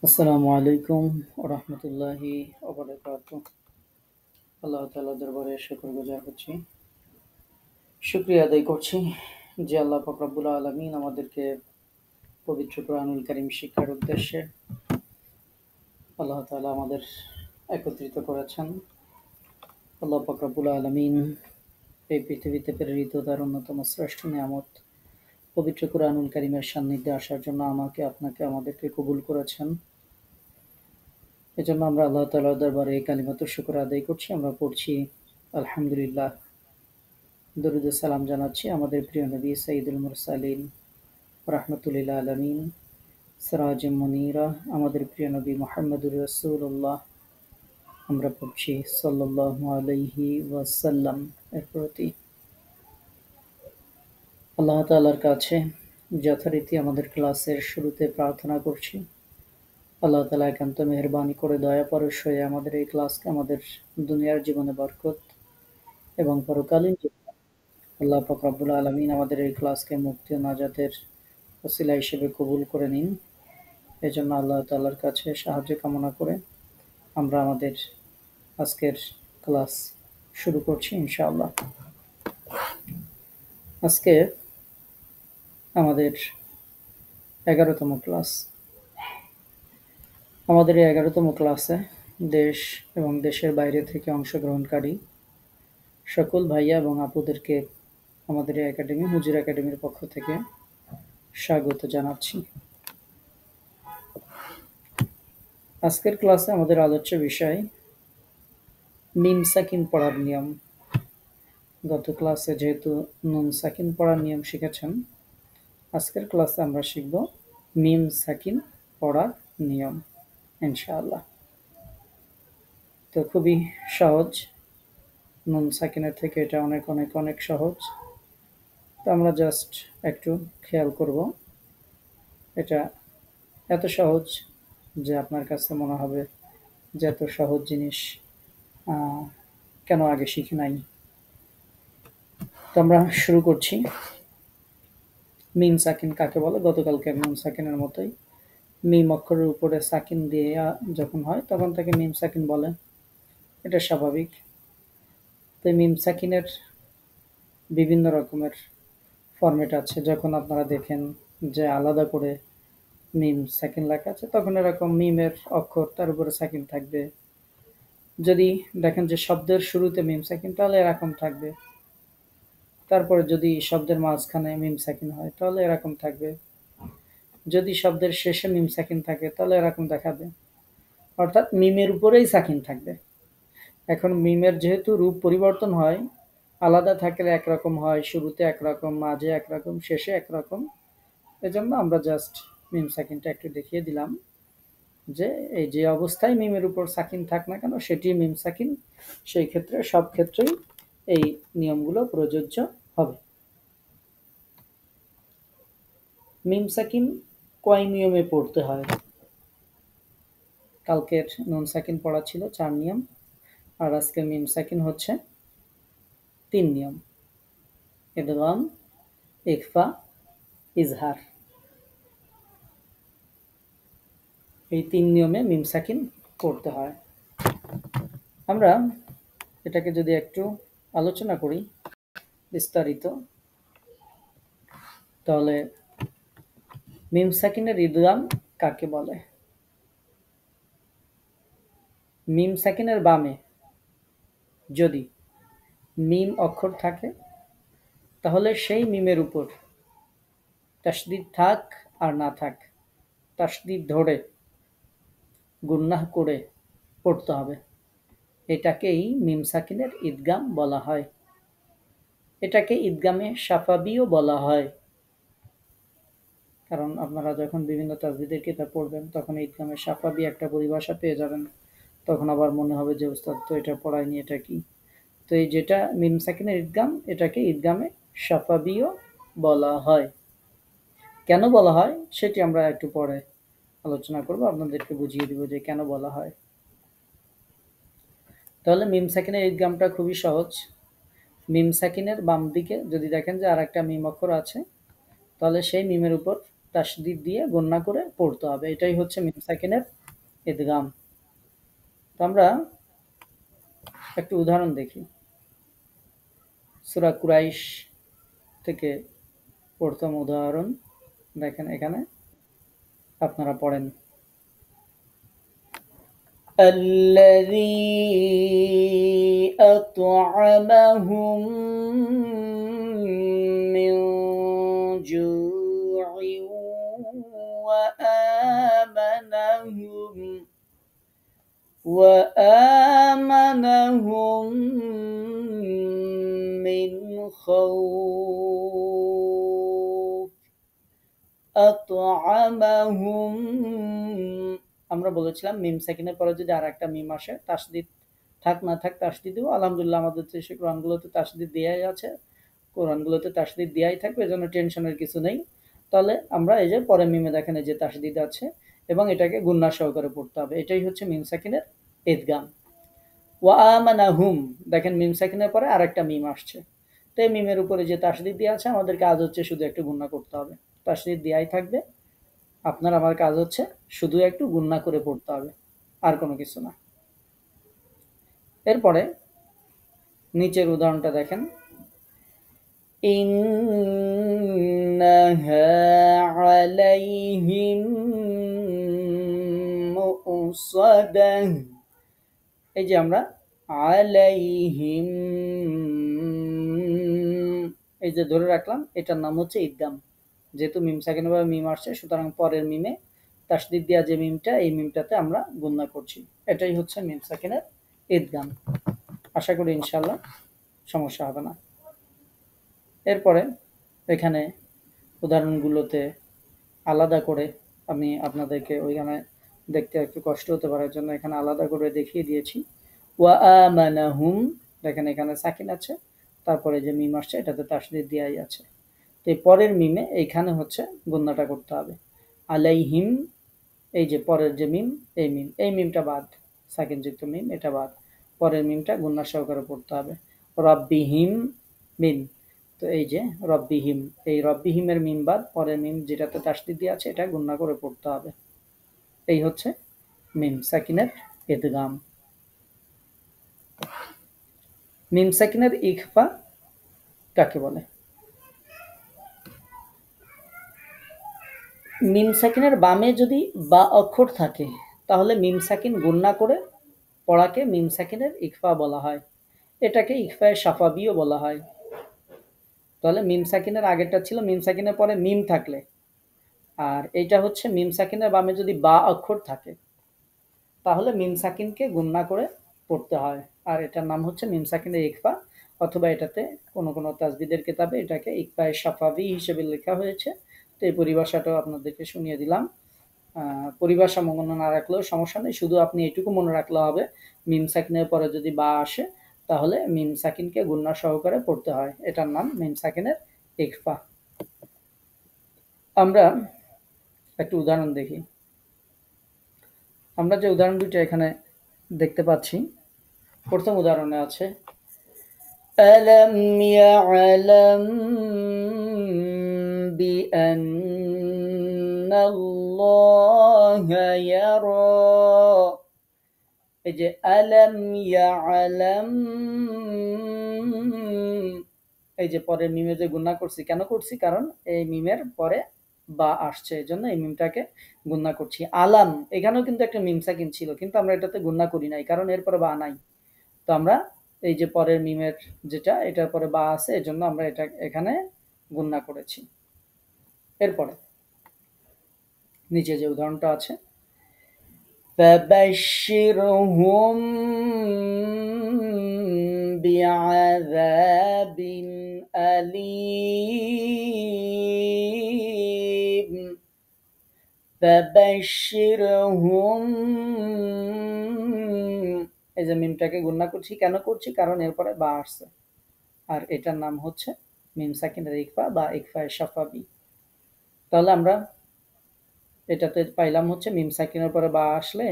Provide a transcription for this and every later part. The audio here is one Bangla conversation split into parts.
আসসালামু আলাইকুম ওরহমতুল্লাহি ওবারাকাতুহ। আল্লাহ তাআলার দরবারে শুকরগুজার হচ্ছি, শুকরিয়া আদায় করছি যে আল্লাহ পাক রব্বুল আলামিন আমাদেরকে পবিত্র কোরআনুল কারীম শিক্ষার উদ্দেশ্যে আল্লাহ তাআলা আমাদের একত্রিত করেছেন। আল্লাহ পাক রব্বুল আলামিন এই পৃথিবীতে প্রেরিত তার অন্যতম শ্রেষ্ঠ নিয়ামত পবিত্র কোরআনুল কারীমের সান্নিধ্যে আসার জন্য আমাকে, আপনাকে, আমাদেরকে কবুল করেছেন। এজন্য আমরা আল্লাহ তাআলার দরবারে কালিমাতুশ শুকর আদায় করছি। আমরা পড়ছি আলহামদুলিল্লাহ, দরুদ ও সালাম জানাচ্ছি আমাদের প্রিয় নবী সাইয়্যিদুল মুরসালিন রাহমাতুল আলামিন সিরাজুম মুনীরা, আমাদের প্রিয় নবী মুহাম্মদুর রাসূলুল্লাহ। আমরা পড়ছি সাল্লাল্লাহু আলাইহি ওয়াসাল্লাম এর প্রতি। আল্লাহ তাআলার কাছে যথারীতি আমাদের ক্লাসের শুরুতে প্রার্থনা করছি, আল্লাহ তাআলা একান্ত মেহেরবানি করে দয়া পরশ হয়ে আমাদের এই ক্লাসকে আমাদের দুনিয়ার জীবনে বরকত এবং পরকালীন আল্লাহ পাক রব্বুল আলামিন আমাদের এই ক্লাসকে মুক্তি ও নাজাতের ওসিলা হিসেবে কবুল করে নিন। এজন্য আল্লাহ তাআলার কাছে সাহায্য কামনা করে আমরা আমাদের আজকের ক্লাস শুরু করছি ইনশাআল্লাহ। আজকে আমাদের 11তম ক্লাস। আমাদের এই 11তম ক্লাসে দেশ এবং দেশের বাইরে থেকে অংশগ্রহণকারী সকল ভাইয়া এবং আপুদেরকে আমাদের এই একাডেমি, হুজুর একাডেমির পক্ষ থেকে স্বাগত জানাচ্ছি। আজকের ক্লাসে আমাদের আলোচ্য বিষয় মিম সাকিন পড়ার নিয়ম। গত ক্লাসে যেহেতু নুন সাকিন পড়ার নিয়ম শিখেছেন, আজকের ক্লাসে আমরা শিখব মিম সাকিন পড়ার নিয়ম ইনশাআল্লাহ। তো খুবই সহজ, নুন সাকিনের থেকে এটা অনেক অনেক অনেক সহজ। তো আমরা জাস্ট একটু খেয়াল করব, এটা এত সহজ যে আপনার কাছে মনে হবে যে এত সহজ জিনিস কেন আগে শিখি নাই। তো আমরা শুরু করছি। মিম সাকিন কাকে বলে? গতকালকে নুন সাকিনের মতোই মিম অক্ষরের উপরে সাকিন দিয়ে যখন হয় তখন তাকে মিম সাকিন বলে, এটা স্বাভাবিক। তো মিম সাকিনের বিভিন্ন রকমের ফরম্যাট আছে। যখন আপনারা দেখেন যে আলাদা করে মিম সাকিন লেখা আছে, তখন এরকম মিমের অক্ষর তার উপরে সাকিন থাকবে। যদি দেখেন যে শব্দের শুরুতে মিম সাকিন, তাহলে এরকম থাকবে। তারপরে যদি শব্দের মাঝখানে মিম সাকিন হয় তাহলে এরকম থাকবে। যদি শব্দের শেষে মিম সাকিন থাকে তাহলে এরকম দেখাবে, অর্থাৎ মিমের উপরেই সাকিন থাকবে। এখন মিমের যেহেতু রূপ পরিবর্তন হয়, আলাদা থাকলে একরকম হয়, শুরুতে একরকম, মাঝে একরকম, শেষে একরকম। এজন্য আমরা জাস্ট মিম সাকিনটা একটু দেখিয়ে দিলাম যে এই যে অবস্থায় মিমের উপর সাকিন থাক না কেন সেটি মিম সাকিন। সেই ক্ষেত্রে সব ক্ষেত্রেই এই নিয়মগুলো প্রযোজ্য হবে। মিম সাকিন কয় নিয়মে পড়তে হয়? কালকের নুন সাকিন পড়া ছিল 4 নিয়ম, আর আজকে মিম সাকিন হচ্ছে 3 নিয়ম: ইদগাম, ইখফা, ইজহার। এই 3 নিয়মে মিম সাকিন পড়তে হয়। আমরা এটাকে যদি একটু আলোচনা করি বিস্তারিত, তাহলে মিম সাকিনের ইদগাম কাকে বলে? মিম সাকিনের বামে যদি মিম অক্ষর থাকে তাহলে সেই মিমের উপর তাসদিদ থাক আর না থাক, তাসদিদ ধরে গুন্নাহ করে পড়তে হবে। এটাকেই মিম সাকিনের ইদগাম বলা হয়। এটাকে ইদগামে শাফাবিও বলা হয়। কারণ আপনারা যখন বিভিন্ন তাজবিদের কিতাব পড়বেন তখন ইদগামে শাফাবি একটা পরিভাষা পেয়ে যাবেন। তখন আবার মনে হবে যে উস্তাদ তো এটা পড়ায়নি, এটা কি? তো এই যেটা মিম সাকিনের ইদগাম, এটাকে ইদগামে শাফাবিও বলা হয়। কেন বলা হয় সেটি আমরা একটু পরে আলোচনা করব, আপনাদেরকে বুঝিয়ে দিব যে কেন বলা হয়। তাহলে মিম সাকিনের ইদগামটা খুবই সহজ। মিম সাকিনের বাম দিকে যদি দেখেন যে আর একটা মিম অক্ষর আছে, তাহলে সেই মিমের উপর তাসদিদ দিয়ে গুণনা করে পড়তে হবে। এটাই হচ্ছে মিম সাকিনের ইদগাম। তো আমরা একটু উদাহরণ দেখি। সূরা কুরাইশ থেকে প্রথম উদাহরণ দেখেন, এখানে আপনারা পড়েন। الذي أطعمهم من جوع وآمنهم من خوف أطعمهم। আমরা বলেছিলাম মিম সাকিনের পরে যদি আর একটা মিম আসে, তাসদিদ থাক না থাক তাসদিদ দেবো। আলহামদুলিল্লাহ আমাদের দেশে কোরআনগুলোতে তাসদিদ দেয়াই আছে, কোরআনগুলোতে তাসদিদ দেয়াই থাকবে, এজন্য টেনশনের কিছু নেই। তাহলে আমরা এই যে পরে মিমে দেখেন এই যে তাসদিদ আছে এবং এটাকে গুন্না সহকারে পড়তে হবে। এটাই হচ্ছে মিম সাকিনের ইদগাম। ওয়া আমানাহুম, দেখেন মিম সাকিনের পরে আরেকটা মিম আসছে, তো এই মিমের উপরে যে তাসদিদ দেওয়া আছে আমাদের কাজ হচ্ছে শুধু একটু গুন্না করতে হবে। তাসদিদ দেয়াই থাকবে, আপনার আমার কাজ হচ্ছে শুধু একটু গুন্না করে পড়তে হবে, আর কোনো কিছু না। এরপরে নিচের উদাহরণটা দেখেন। ইন্নাহা আলাইহিম মুসাদাহ। এই যে আমরা আলাইহিম এই যে ধরে রাখলাম, এটার নাম হচ্ছে ইদগাম। যেহেতু মিম সাকিনের ভাবে মিম আসছে, সুতরাং পরের মিমে তাসদিদ দেওয়া যে মিমটা, এই মিমটাতে আমরা গুণনা করছি। এটাই হচ্ছে মিম সাকিনের ইদগাম। আশা করি ইনশাল্লাহ সমস্যা হবে না। এরপরে এখানে উদাহরণগুলোতে আলাদা করে আমি আপনাদেরকে ওইখানে দেখতে একটু কষ্ট হতে পারার জন্য এখানে আলাদা করে দেখিয়ে দিয়েছি। ওয়া আমানাহুম, দেখেন এখানে সাকিন আছে, তারপরে যে মিম আসছে এটাতে তাসদিদ দেওয়াই আছে। তো এই পরের মিমে এইখানে হচ্ছে গুণনাটা করতে হবে। আলাইহিম, এই যে পরের যে মিম, এই মিমটা বাদ, সাকিনযুক্ত মিম এটা বাদ, পরের মিমটা গুণনা সহকারে পড়তে হবে। রব্বিহিম মিন, তো এই যে রব্বিহিম, এই রব্বিহিমের মিম বাদ, পরের মিম যেটাতে তাসদিদ দিয়ে আছে এটা গুণনা করে পড়তে হবে। এই হচ্ছে মিম সাকিনের ইদগাম। মিম সাকিনের ইখফা কাকে বলে? মিম সাকিনের বামে যদি বা অক্ষর থাকে তাহলে মিম সাকিন গুণনা করে পড়াকে মিম সাকিনের ইখফা বলা হয়। এটাকে ইখফায়ে শাফাবিও বলা হয়। তাহলে মিম সাকিনের আগেরটা ছিল মিম সাকিনের পরে মিম থাকলে, আর এইটা হচ্ছে মিম সাকিনের বামে যদি বা অক্ষর থাকে তাহলে মিম সাকিনকে গুণনা করে পড়তে হয়, আর এটার নাম হচ্ছে মিম সাকিনের ইখফা, অথবা এটাতে কোনো কোনো তাজবিদের কিতাবে এটাকে ইখফায়ে শাফাবি হিসেবে লেখা হয়েছে। তো এই পরিভাষাটাও আপনাদেরকে শুনিয়ে দিলাম। পরিভাষা মনে না রাখলেও সমস্যা নেই, শুধু আপনি এটুকু মনে রাখলে হবে মিম সাকিনের পরে যদি বা আসে তাহলে মিম সাকিনকে গুণনা সহকারে পড়তে হয়, এটার নাম মিম সাকিনের ইখফা। আমরা একটু উদাহরণ দেখি। আমরা যে উদাহরণ দুটো এখানে দেখতে পাচ্ছি, প্রথম উদাহরণে আছে আলাম ইয়ালাম বিআন্নাল্লাহা ইয়ারা। এই যে আলাম ইয়ালাম, এই যে পরে মিমে যে গুণনা করছি, কেন করছি? কারণ এই মিমের পরে বা আসছে, এই জন্য এই মিমটাকে গুণনা করছি। আলাম, এখানেও কিন্তু একটা মিম সাকিন ছিল, কিন্তু আমরা এটাতে গুণনা করি নাই কারণ এরপরে বা নাই। তো আমরা এই যে পরের মিমের যেটা, এটার পরে বা আছে, এজন্য আমরা এটা এখানে গুণনা করেছি। এরপরে নিচে যে উদাহরণটা আছে, فبشرهم بعذاب أليم فبشرهم। এই যে মিমটাকে গুণনা করছি, কেন করছি? কারণ এরপরে বা আসছে, আর এটার নাম হচ্ছে মিম সাকিনের ইখফা বা ইখফায়ে শাফাবি। তাহলে আমরা এটাতে পাইলাম হচ্ছে মিম সাকিনের পরে বা আসলে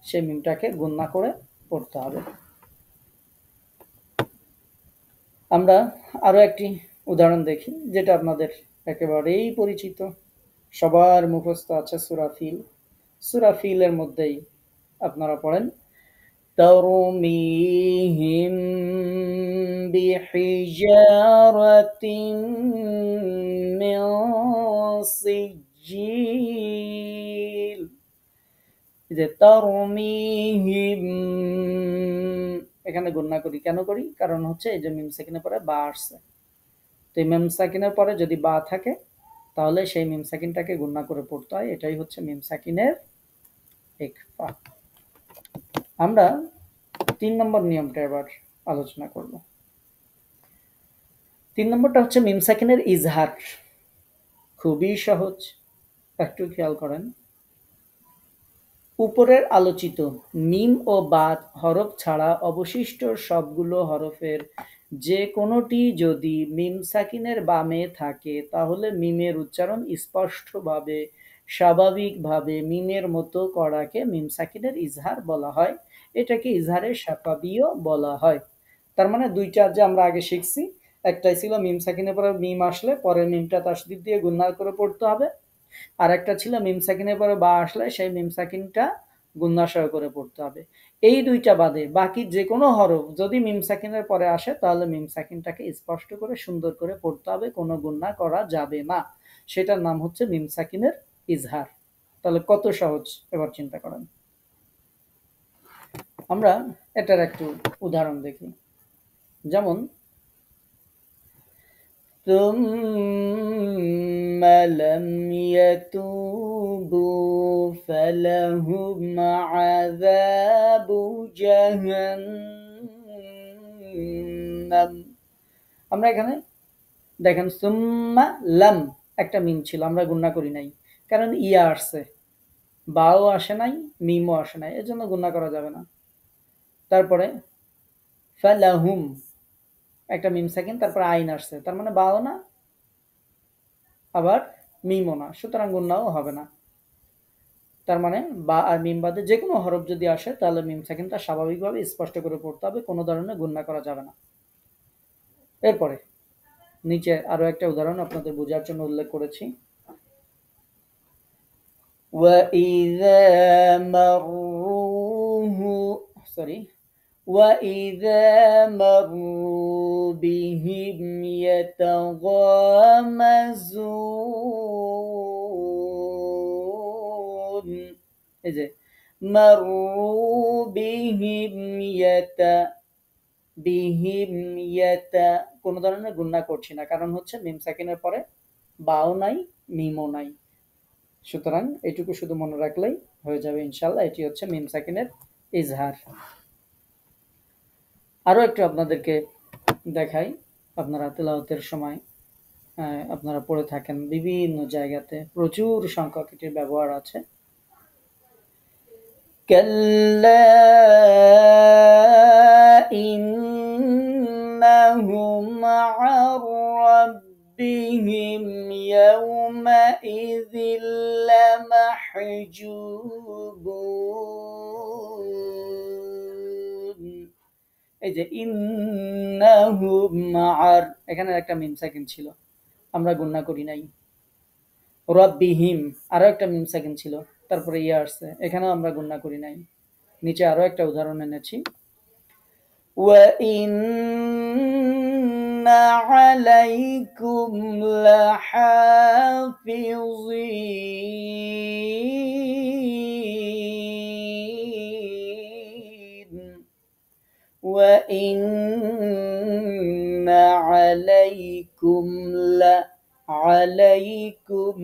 সেই মিমটাকে গুণনা করে পড়তে হবে। আমরা আরো একটি উদাহরণ দেখি যেটা আপনাদের একেবারেই পরিচিত। সবার মুখস্থ আছে সূরা ফিল। সূরা ফিলের মধ্যেই আপনারা পড়েন ترميهم بحجارة من سجيل যে তরমিহিম এখানে গুণনা করি কেন করি কারণ হচ্ছে এই যে মিম সাকিনের পরে বা আসছে তো এই মিম সাকিনের পরে যদি বা থাকে তাহলে সেই মিম সাকিনটাকে গুণনা করে পড়তে হয় এটাই হচ্ছে মিম সাকিনের ইকফা আমরা 3 নম্বর নিয়মটা এবার আলোচনা করব 3 নম্বরটা হচ্ছে মিম সাকিনের ইজহার খুবই সহজ একটু খেয়াল করেন উপরের আলোচিত মিম ও বাদ হরফ ছাড়া অবশিষ্ট সবগুলো হরফের যে কোনোটি যদি মিম সাকিনের বামে থাকে তাহলে মিমের উচ্চারণ স্পষ্টভাবে স্বাভাবিকভাবে মিমের মতো করাকে মিম সাকিনের ইজহার বলা হয় এটাকে ইজহারের শাফাবিও বলা হয় তার মানে দুইটা যে আমরা আগে শিখছি একটাই ছিল মিম সাকিনের পরে মিম আসলে পরের মিমটা তাসদীদ দিয়ে গুণনা করে পড়তে হবে আর একটা ছিল মিম সাকিনের পরে বা আসলে সেই মিম সাকিনটা গুণনা সহ করে পড়তে হবে এই দুইটা বাদে বাকি যে কোনো হরফ যদি মিম সাকিনের পরে আসে তাহলে মিম সাকিনটাকে স্পষ্ট করে সুন্দর করে পড়তে হবে কোনো গুণনা করা যাবে না সেটার নাম হচ্ছে মিম সাকিনের ইজহার তাহলে কত সহজ এবার চিন্তা করেন আমরা এটার একটু উদাহরণ দেখি যেমন ثم لم يتوبوا فلهم عذاب جهنم আমরা এখানে দেখেন সুম্মা লাম একটা মিম ছিল আমরা গুণনা করি নাই কারণ ইয়া আসছে বাও আসে নাই মিমও আসে নাই এজন্য গুণনা করা যাবে না তারপরে ফালাহুম একটা মিম সাকিন তারপর আইন আসছে তার মানে বাও না আবার মিমও না সুতরাং গুণনাও হবে না তার মানে বা আর মিম বাদে যে কোনো হরফ যদি আসে তাহলে মিম সাকিনটা স্বাভাবিকভাবে স্পষ্ট করে পড়তে হবে কোনো ধরনের গুণনা করা যাবে না এরপরে নিচে আরো একটা উদাহরণ আপনাদের বোঝার জন্য উল্লেখ করেছি وَإِذَا مَرُّوا بِهِمْ يَتَغَامَزُونَ এই যে মারু বিহিম কোন ধরনের গুণনা করছি না কারণ হচ্ছে মিম সাকিনের পরে বাও নাই মিমও নাই সুতরাং এইটুকু শুধু মনে রাখলেই হয়ে যাবে ইনশাআল্লাহ এটি হচ্ছে মিম সাকিনের ইজহার আরো একটু আপনাদেরকে দেখাই আপনারা তেলাওয়াতের সময় আপনারা পড়ে থাকেন বিভিন্ন জায়গাতে প্রচুর সংখ্যক এটির ব্যবহার আছে كلا إنهم عن ربهم يومئذ لمحجوبون এই যে ইন্নাহুম আর এখানে একটা মিম সাকিন ছিল আমরা গুণনা করি নাই রব্বিহিম আরো একটা মিম সাকিন ছিল তারপরে ইয়া আসছে এখানেও আমরা গুণনা করি নাই নিচে আরো একটা উদাহরণ এনেছি وَإِنَّ عَلَيْكُمْ لَحَافِظِينَ وَإِنَّ عليكم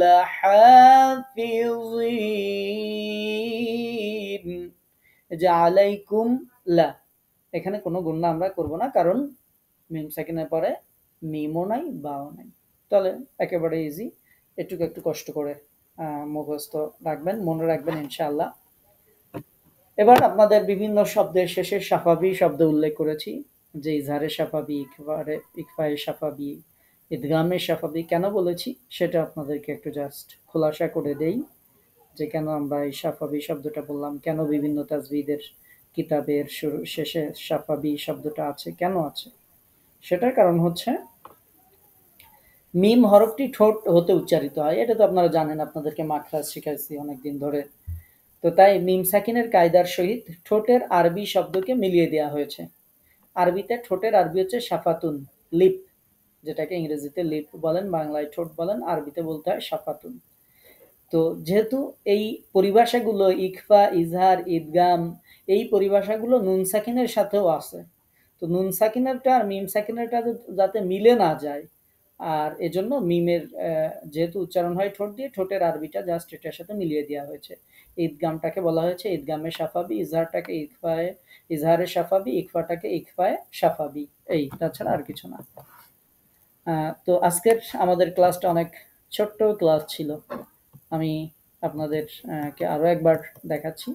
لحافظين যে আলাইকুম লা এখানে কোনো গুণনা আমরা করব না কারণ মিম সাকিনের পরে মিমও নাই বাও নাই তাহলে একেবারে ইজি একটু একটু কষ্ট করে মুখস্থ রাখবেন মনে রাখবেন ইনশাআল্লাহ এবার আপনাদের বিভিন্ন শব্দের শেষে শাফাবি শব্দ উল্লেখ করেছি যে ইজহারে শাফাবি ইকফায়ে শাফাবি ইদগামে শাফাবি কেন বলেছি সেটা আপনাদেরকে একটু জাস্ট খোলাসা করে দেই যে কেন আমরা এই শাফাবি শব্দটা বললাম কেন বিভিন্ন তাজবিদের কিতাবের শেষে শাফাবি শব্দটা আছে কেন আছে সেটার কারণ হচ্ছে মিম হরফটি ঠোঁট হতে উচ্চারিত হয়, এটা তো আপনারা জানেন, আপনাদেরকে মাখরাজ শিখাইছি অনেকদিন ধরে। তো তাই মিম সাকিনের কায়দার সহিত ঠোঁটের আরবি শব্দকে মিলিয়ে দেওয়া হয়েছে। আরবিতে ঠোঁটের আরবি হচ্ছে সাফাতুন, লিপ, যেটাকে ইংরেজিতে লিপ বলেন, বাংলায় ঠোঁট বলেন, আরবিতে বলতে হয় সাফাতুন। তো যেহেতু এই পরিভাষাগুলো ইকফা, ইজহার, ঈদগাম, এই পরিভাষাগুলো নুন সাকিনের সাথেও আছে, তো নুন সাকিনেরটা আর মিম সাকিনেরটা যাতে মিলে না যায়, আর এজন্য মিমের যেহেতু উচ্চারণ হয় ঠোঁট দিয়ে, ঠোঁটের আরবিটা জাস্ট এটার সাথে মিলিয়ে দেওয়া হয়েছে। ঈদগামটাকে বলা হয়েছে ঈদগামে সাফাবি, ইজহারটাকে ইকফায়ে, ইজহারে সাফাবি, ইকফাটাকে ইকফায়ে সাফাবি, এই তাছাড়া আর কিছু না। তো আজকের আমাদের ক্লাসটা অনেক ছোট্ট ক্লাস ছিল। আমি আপনাদের কে আরো একবার দেখাচ্ছি,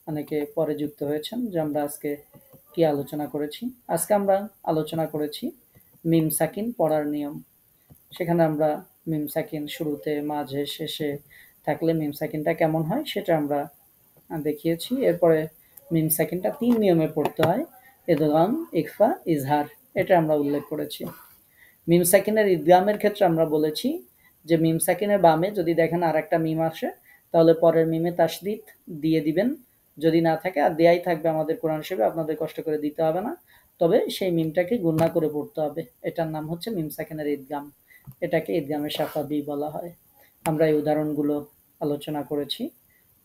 অনেকে পরে যুক্ত হয়েছেন, যে আমরা আজকে কি আলোচনা করেছি। আজকে আমরা আলোচনা করেছি মিম সাকিন পড়ার নিয়ম। সেখানে আমরা মিম সাকিন শুরুতে, মাঝে, শেষে থাকলে মিম সাকিনটা কেমন হয় সেটা আমরা দেখিয়েছি। এরপরে মিম সাকিনটা ৩ নিয়মে পড়তে হয়, ইদগাম, ইখফা, ইজহার, এটা আমরা উল্লেখ করেছি। মিম সাকিনের ইদগামের ক্ষেত্রে আমরা বলেছি যে মিম সাকিনের বামে যদি দেখেন আর একটা মিম আসে, তাহলে পরের মিমে তাসদিদ দিয়ে দিবেন। যদি না থাকে, আর দেয়াই থাকবে আমাদের কোরআন শরীফে, আপনাদের কষ্ট করে দিতে হবে না, তবে সেই মিমটাকে গুণা করে পড়তে হবে। এটার নাম হচ্ছে মিম সাকিনের ঈদগাম, এটাকে ঈদগামের শাফাবি বলা হয়। আমরা এই উদাহরণগুলো আলোচনা করেছি।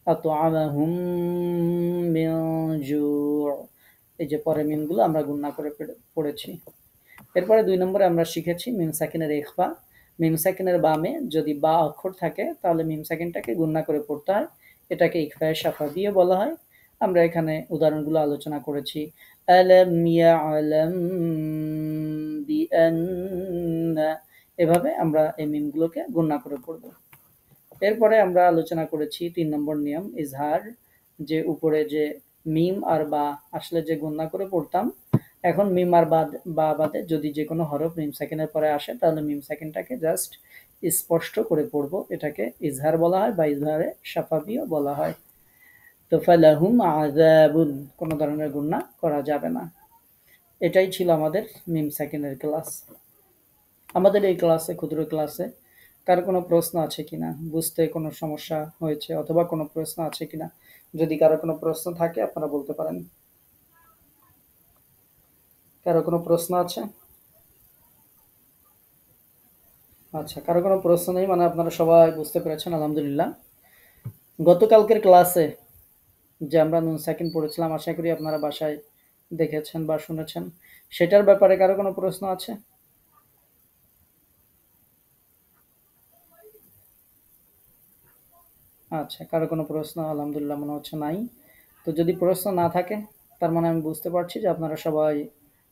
আতআমাহুম মিন জু', এই যে পরে মিমগুলো আমরা গুণা করে পড়েছি। এরপরে ২ নম্বরে আমরা শিখেছি মিম সাকিনের ইখফা। মিম সাকিনের বামে যদি বা অক্ষর থাকে, তাহলে মিম সাকিনটাকে গুণা করে পড়তে হয়, এটাকে ইখফায়ে শাফাবিও বলা হয়। আমরা এখানে উদাহরণগুলো আলোচনা করেছি। আলাম ইয়ালাম বিআন্না, এভাবে আমরা এই মিমগুলোকে গুণা করে পড়ব। এরপরে আমরা আলোচনা করেছি ৩ নম্বর নিয়ম ইজহার, যে উপরে যে মিম আর বা আসলে যে গুণা করে পড়তাম, এখন মিম আর বা বাদে যদি যে কোনো হরফ মিম সাকিনের পরে আসে, তাহলে মিম সাকিনটাকে জাস্ট স্পষ্ট করে পড়ব, এটাকে ইজহার বলা হয় বা ইজহারে শাফাবিও বলা হয়। তো ফালাহুম আযাবুন, কোনো ধরনের গুণা করা যাবে না। এটাই ছিল আমাদের মিম সাকিনের ক্লাস। আমাদের এই ক্লাসে, ক্ষুদ্র ক্লাসে, কার কোনো প্রশ্ন আছে কিনা, বুঝতে কোনো সমস্যা হয়েছে অথবা কোনো প্রশ্ন আছে কিনা, যদি কারো কোনো প্রশ্ন থাকে আপনারা বলতে পারেন। কারো কোনো প্রশ্ন আছে? আচ্ছা, কারো কোনো প্রশ্ন নেই, মানে আপনারা সবাই বুঝতে পেরেছেন, আলহামদুলিল্লাহ। গতকালকের ক্লাসে যে আমরা নুন সাকিন পড়েছিলাম, আশা করি আপনারা বাসায় দেখেছেন বা শুনেছেন। সেটার ব্যাপারে কারো কোনো প্রশ্ন আছে? আচ্ছা, কারো কোনো প্রশ্ন আলহামদুলিল্লাহ মনে হচ্ছে নাই। তো যদি প্রশ্ন না থাকে, তার মানে আমি বুঝতে পারছি যে আপনারা সবাই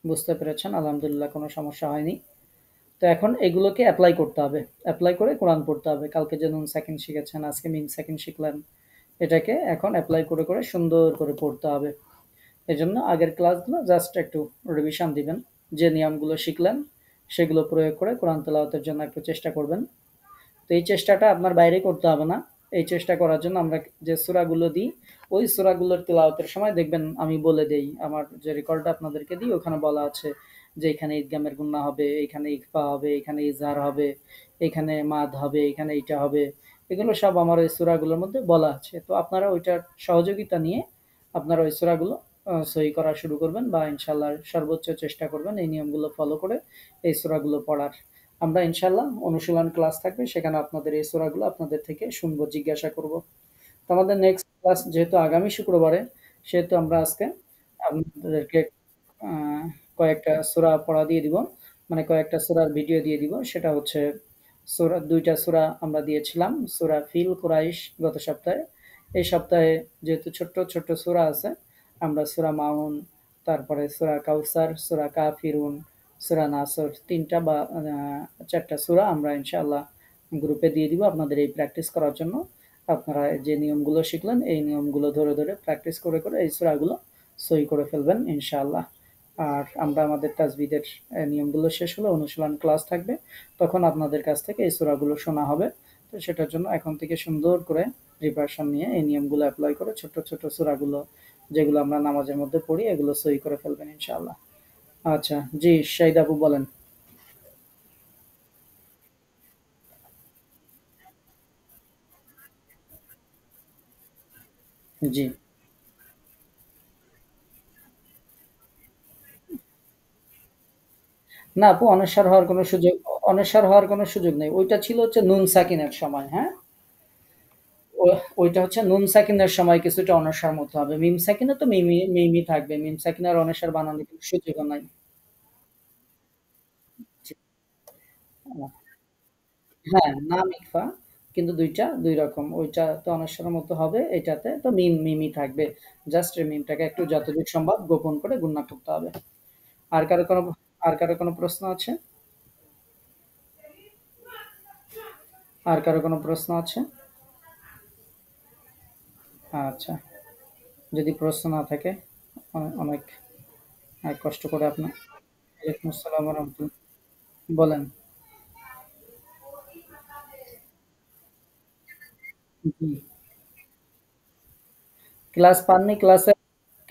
বুঝতে পেরেছেন, আলহামদুলিল্লাহ, কোনো সমস্যা হয়নি। তো এখন এগুলোকে অ্যাপ্লাই করতে হবে, অ্যাপ্লাই করে কোরআন পড়তে হবে। কালকে যে নুন সাকিন শিখেছেন, আজকে মিম সাকিন শিখলেন, এটাকে এখন অ্যাপ্লাই করে করে সুন্দর করে পড়তে হবে। এজন্য আগের ক্লাসগুলো জাস্ট একটু রিভিশন দিবেন, যে নিয়মগুলো শিখলেন সেগুলো প্রয়োগ করে কোরআন তেলাওয়াতের জন্য একটু চেষ্টা করবেন। তো এই চেষ্টাটা আপনার বাইরে করতে হবে না। এই চেষ্টা করার জন্য আমরা যে সূরাগুলো দিই, ওই সূরাগুলোর তেলাওয়াতের সময় দেখবেন আমি বলে দেই, আমার যে রেকর্ডটা আপনাদেরকে দিই ওখানে বলা আছে যে এখানে ঈদগামের গুন্না হবে, এখানে ইকফা হবে, এখানে ইজহার হবে, এখানে মাদ হবে, এখানে এইটা হবে। এগুলো সব আমার ওই সূরাগুলোর মধ্যে বলা আছে। তো আপনারা ওইটার সহযোগিতা নিয়ে আপনারা ওই সূরাগুলো সহি করা শুরু করবেন, বা ইনশাআল্লাহ সর্বোচ্চ চেষ্টা করবেন এই নিয়মগুলো ফলো করে এই সূরাগুলো পড়ার। আমরা ইনশাআল্লাহ অনুশীলন ক্লাস থাকবে, সেখানে আপনাদের এই সূরাগুলো আপনাদের থেকে শুনবো, জিজ্ঞাসা করব। তো আমাদের নেক্সট ক্লাস যেহেতু আগামী শুক্রবারে, সেহেতু আমরা আজকে আপনাদেরকে আহ, কয়েকটা সূরা পড়া দিয়ে দিব, মানে কয়েকটা সূরার ভিডিও দিয়ে দিব। সেটা হচ্ছে সূরা, 2টা সূরা আমরা দিয়েছিলাম, সূরা ফিল, কুরাইশ গত সপ্তাহে। এই সপ্তাহে যেহেতু ছোট্ট ছোট্ট সূরা আছে, আমরা সূরা মাউন, তারপরে সূরা কাউসার, সূরা কাফিরুন, সূরা নাসর, 3টা বা 4টা সূরা আমরা ইনশাআল্লাহ গ্রুপে দিয়ে দিব আপনাদের এই প্র্যাকটিস করার জন্য। আপনারা যে নিয়মগুলো শিখলেন, এই নিয়মগুলো ধরে ধরে প্র্যাকটিস করে করে এই সূরাগুলো সহি করে ফেলবেন ইনশাআল্লাহ। আর আমরা আমাদের তাজবিদের নিয়মগুলো শেষ হলে অনুশীলন ক্লাস থাকবে, তখন আপনাদের কাছ থেকে এই সূরাগুলো শোনা হবে। তো সেটার জন্য এখন থেকে সুন্দর করে প্রিপারেশন নিয়ে এই নিয়মগুলো অ্যাপ্লাই করে ছোট ছোট সূরাগুলো যেগুলো আমরা নামাজের মধ্যে পড়ি, এগুলো সহি করে ফেলবেন ইনশাআল্লাহ। আচ্ছা, জি শাহিদ আপু বলেন। জি। না আপু, অনস্বর হওয়ার কোনো সুযোগ নেই। ওইটা ছিল হচ্ছে নুন সাকিনের সময়, হ্যাঁ? ও ওইটা হচ্ছে নুন সাকিনের সময় কিছুটা অনস্বর মতো হবে। মিম সাকিনে তো মিমি থাকবে। মিম সাকিন আর অনস্বর বানানোর কোনো সুযোগও নাই। জি। হ্যাঁ, নাম ইকফা, কিন্তু ২ টা ২ রকম। ওইটাতে অনস্বরের মতো হবে, এটাতে তো মিমই থাকবে। জাস্ট এই মিমটাকে একটু যতদূর সম্ভব গোপন করে গুণা করতে হবে। আর কারো কোনো আর কারো কোনো প্রশ্ন আছে? আর কারো কোনো প্রশ্ন আছে? আচ্ছা, যদি প্রশ্ন না থাকে, অনেক কষ্ট করে আপনার। ওয়ালাইকুম আসসালাম ওয়া রাহমাতুল্লাহ। বলেন। জি। ক্লাস পাননি,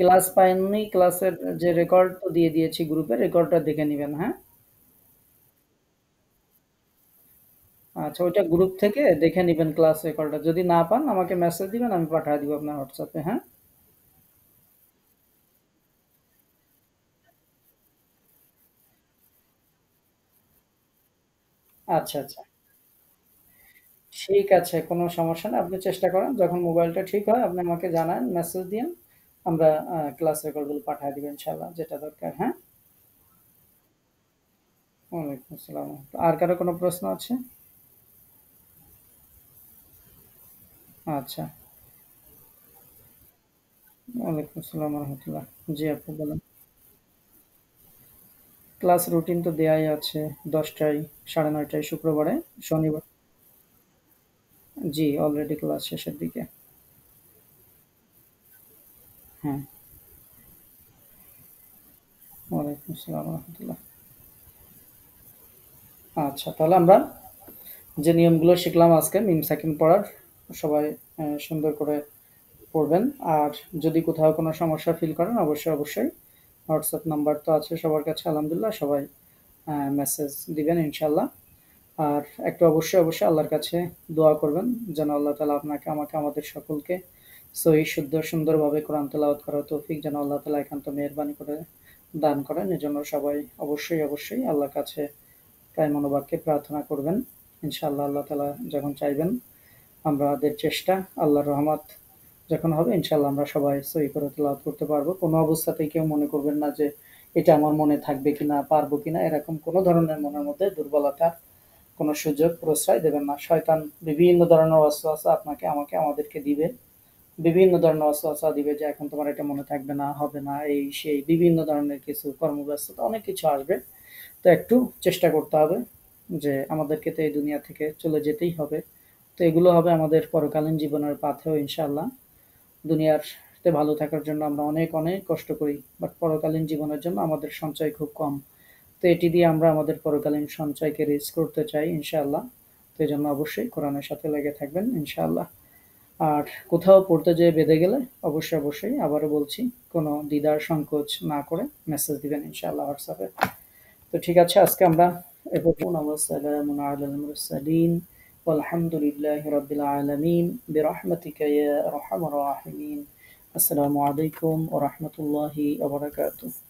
ক্লাস পাননি, ক্লাসের যে রেকর্ড তো দিয়ে দিয়েছি গ্রুপে, রেকর্ডটা দেখে নিবেন, হ্যাঁ? আচ্ছা, ওইটা গ্রুপ থেকে দেখে নিবেন ক্লাস রেকর্ডটা। যদি না পান আমাকে মেসেজ দিবেন, আমি পাঠিয়ে দিব আপনার হোয়াটসঅ্যাপে, হ্যাঁ? আচ্ছা, আচ্ছা। ঠিক আছে, কোনো সমস্যা নেই। আপনি চেষ্টা করেন। যখন মোবাইলটা ঠিক হয় আপনি আমাকে জানান, মেসেজ দিয়েন। আমরা ক্লাস রেকর্ডগুলো পাঠিয়ে দিব ইনশাআল্লাহ, যেটা দরকার, হ্যাঁ? ওয়ালাইকুম আসসালাম। আর কারো কোনো প্রশ্ন আছে? আচ্ছা। ওয়ালাইকুম আসসালাম ওয়া রাহমাতুল্লাহ। জি আপু, বলেন। ক্লাস রুটিন তো দেয়াই আছে ১০টায়, ৯:৩০ শুক্রবারে, শনিবার। জি, অলরেডি ক্লাস শেষের দিকে। হ্যাঁ। ওয়ালাইকুম আসসালাম ওয়া রাহমাতুল্লাহ। আচ্ছা, তাহলে আমরা যে নিয়মগুলো শিখলাম আজকে মিম সাকিন পড়ার, সবাই সুন্দর করে পড়বেন। আর যদি কোথাও কোনো সমস্যা ফিল করেন, অবশ্যই হোয়াটসঅ্যাপ নাম্বার তো আছে সবার কাছে আলহামদুলিল্লাহ, সবাই মেসেজ দিবেন ইনশাআল্লাহ। আর একটু অবশ্যই আল্লাহর কাছে দোয়া করবেন, যেন আল্লাহ তাআলা আপনাকে, আমাকে, আমাদের সকলকে সহিহ শুদ্ধ সুন্দরভাবে কোরআন তেলাওয়াত করার তৌফিক যেন আল্লাহ তাআলা একান্ত মেহেরবানি করে দান করেন। এজন্য সবাই অবশ্যই আল্লাহর কাছে তাই মনোবাক্যে প্রার্থনা করবেন। ইনশাআল্লাহ আল্লাহ তাআলা যখন চাইবেন, আমাদের চেষ্টা, আল্লাহর রহমত যখন হবে, ইনশাআল্লাহ আমরা সবাই সহি করে তেলাওয়াত করতে পারবো। কোনো অবস্থাতেই কেউ মনে করবেন না যে এটা আমার মনে থাকবে কিনা, পারবো কিনা, এরকম কোনো ধরনের মনের মধ্যে দুর্বলতার কোনো সুযোগ প্রশ্রয় দেবেন না। শয়তান বিভিন্ন ধরনের ওয়াসওয়াসা আপনাকে, আমাকে, আমাদেরকে দিবে। বিভিন্ন ধরনের ওয়াসওয়াসা দিবে যে এখন তোমার এটা মনে থাকবে না, হবে না, এই সেই বিভিন্ন ধরনের কিছু কর্মব্যস্ততা অনেক কিছু আসবে। তো একটু চেষ্টা করতে হবে যে আমাদেরকে তো এই দুনিয়া থেকে চলে যেতেই হবে। তো এগুলো হবে আমাদের পরকালীন জীবনের পাথেয় ইনশাআল্লাহ। দুনিয়াতে ভালো থাকার জন্য আমরা অনেক কষ্ট করি। বাট পরকালীন জীবনের জন্য আমাদের সঞ্চয় খুব কম। তো এটি দিয়ে আমরা আমাদের পরকালীন সঞ্চয়কে রিস্ক করতে চাই ইনশাআল্লাহ। তো এজন্য অবশ্যই কোরআনের সাথে লেগে থাকবেন ইনশাআল্লাহ। আর কোথাও পড়তে যেয়ে বেঁধে গেলে অবশ্যই আবারও বলছি, কোনো দ্বিধার সংকোচ না করে মেসেজ দিবেন ইনশাআল্লাহ হোয়াটসঅ্যাপে। তো ঠিক আছে, আজকে আমরা এ পর্যন্ত। ওয়াসসালামু আলাল মুরসালিন ওয়ালহামদুলিল্লাহি রাব্বিল আলামিন বিরহমাতিকা ইয়া আরহামার রাহিমিন। আসসালামু আলাইকুম ওয়া রাহমাতুল্লাহি ওয়া বারাকাতুহু।